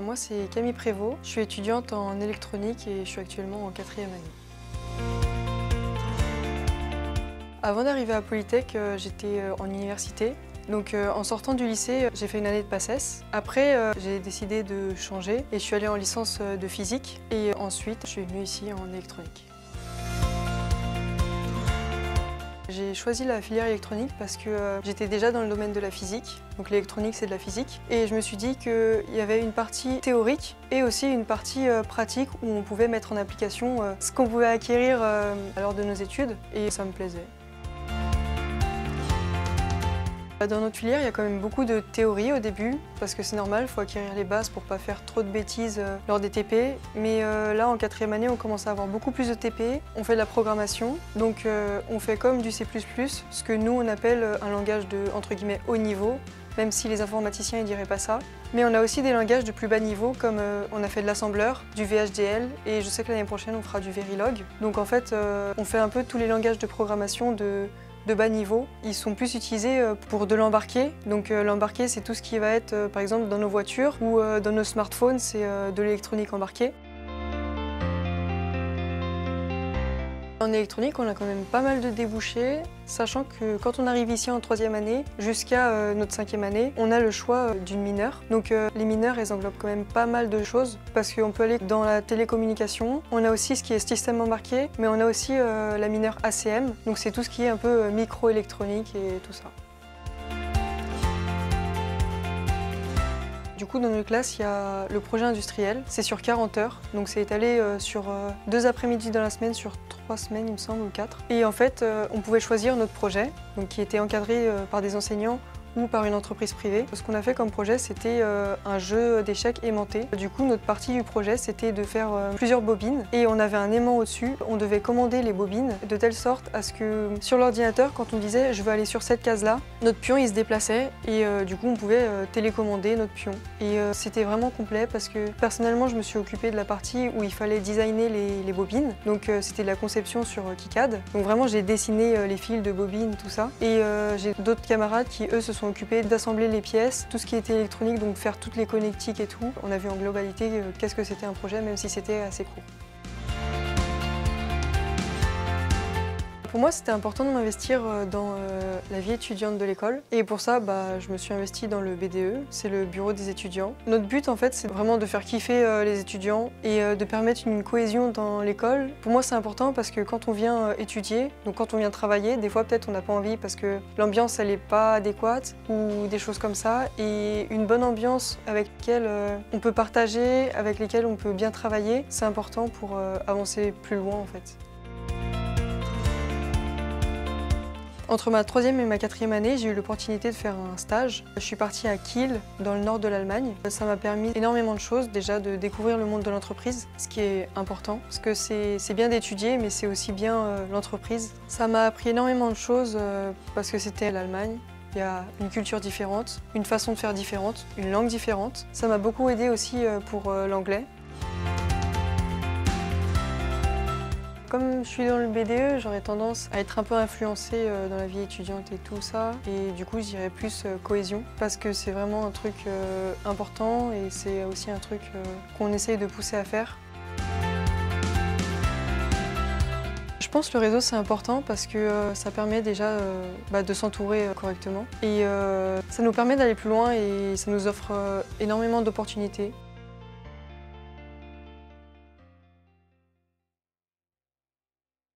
Moi, c'est Camille Prévost. Je suis étudiante en électronique et je suis actuellement en 4e année. Avant d'arriver à Polytech, j'étais en université. Donc en sortant du lycée, j'ai fait une année de PACES. Après, j'ai décidé de changer et je suis allée en licence de physique. Et ensuite, je suis venue ici en électronique. J'ai choisi la filière électronique parce que j'étais déjà dans le domaine de la physique. Donc l'électronique, c'est de la physique. Et je me suis dit qu'il y avait une partie théorique et aussi une partie pratique où on pouvait mettre en application ce qu'on pouvait acquérir lors de nos études. Et ça me plaisait. Dans notre filière, il y a quand même beaucoup de théorie au début, parce que c'est normal, il faut acquérir les bases pour ne pas faire trop de bêtises lors des TP. Mais là, en 4e année, on commence à avoir beaucoup plus de TP, on fait de la programmation, donc on fait comme du C++, ce que nous, on appelle un langage de, entre guillemets, haut niveau, même si les informaticiens ne diraient pas ça. Mais on a aussi des langages de plus bas niveau, comme on a fait de l'assembleur, du VHDL, et je sais que l'année prochaine, on fera du Verilog. Donc en fait, on fait un peu tous les langages de programmation de bas niveau. Ils sont plus utilisés pour de l'embarqué. Donc l'embarqué, c'est tout ce qui va être par exemple dans nos voitures ou dans nos smartphones, c'est de l'électronique embarquée. En électronique, on a quand même pas mal de débouchés, sachant que quand on arrive ici en 3e année, jusqu'à notre 5e année, on a le choix d'une mineure. Donc les mineurs, elles englobent quand même pas mal de choses, parce qu'on peut aller dans la télécommunication, on a aussi ce qui est système embarqué, mais on a aussi la mineure ACM, donc c'est tout ce qui est un peu microélectronique et tout ça. Du coup, dans notre classe, il y a le projet industriel. C'est sur 40 heures, donc c'est étalé sur 2 après-midi dans la semaine, sur 3 semaines, il me semble, ou 4. Et en fait, on pouvait choisir notre projet, donc qui était encadré par des enseignants ou par une entreprise privée. Ce qu'on a fait comme projet, c'était un jeu d'échecs aimanté. Du coup, notre partie du projet, c'était de faire plusieurs bobines et on avait un aimant au-dessus. On devait commander les bobines de telle sorte à ce que sur l'ordinateur, quand on disait « je veux aller sur cette case-là », notre pion il se déplaçait et du coup, on pouvait télécommander notre pion. Et c'était vraiment complet parce que personnellement, je me suis occupée de la partie où il fallait designer les bobines. Donc c'était de la conception sur KiCad. Donc vraiment, j'ai dessiné les fils de bobines, tout ça. Et j'ai d'autres camarades qui, eux, se sont occupés d'assembler les pièces, tout ce qui était électronique, donc faire toutes les connectiques et tout. On a vu en globalité qu'est-ce que c'était un projet, même si c'était assez court. Pour moi, c'était important de m'investir dans la vie étudiante de l'école. Et pour ça, je me suis investie dans le BDE, c'est le bureau des étudiants. Notre but, en fait, c'est vraiment de faire kiffer les étudiants et de permettre une cohésion dans l'école. Pour moi, c'est important parce que quand on vient étudier, donc quand on vient travailler, des fois, peut-être on n'a pas envie parce que l'ambiance, elle n'est pas adéquate ou des choses comme ça. Et une bonne ambiance avec laquelle on peut partager, avec lesquelles on peut bien travailler, c'est important pour avancer plus loin, en fait. Entre ma 3e et ma 4e année, j'ai eu l'opportunité de faire un stage. Je suis partie à Kiel, dans le nord de l'Allemagne. Ça m'a permis énormément de choses, déjà de découvrir le monde de l'entreprise, ce qui est important, parce que c'est bien d'étudier, mais c'est aussi bien l'entreprise. Ça m'a appris énormément de choses parce que c'était l'Allemagne. Il y a une culture différente, une façon de faire différente, une langue différente. Ça m'a beaucoup aidé aussi pour l'anglais. Comme je suis dans le BDE, j'aurais tendance à être un peu influencée dans la vie étudiante et tout ça. Et du coup, je dirais plus cohésion, parce que c'est vraiment un truc important et c'est aussi un truc qu'on essaye de pousser à faire. Je pense que le réseau, c'est important parce que ça permet déjà de s'entourer correctement. Et ça nous permet d'aller plus loin et ça nous offre énormément d'opportunités.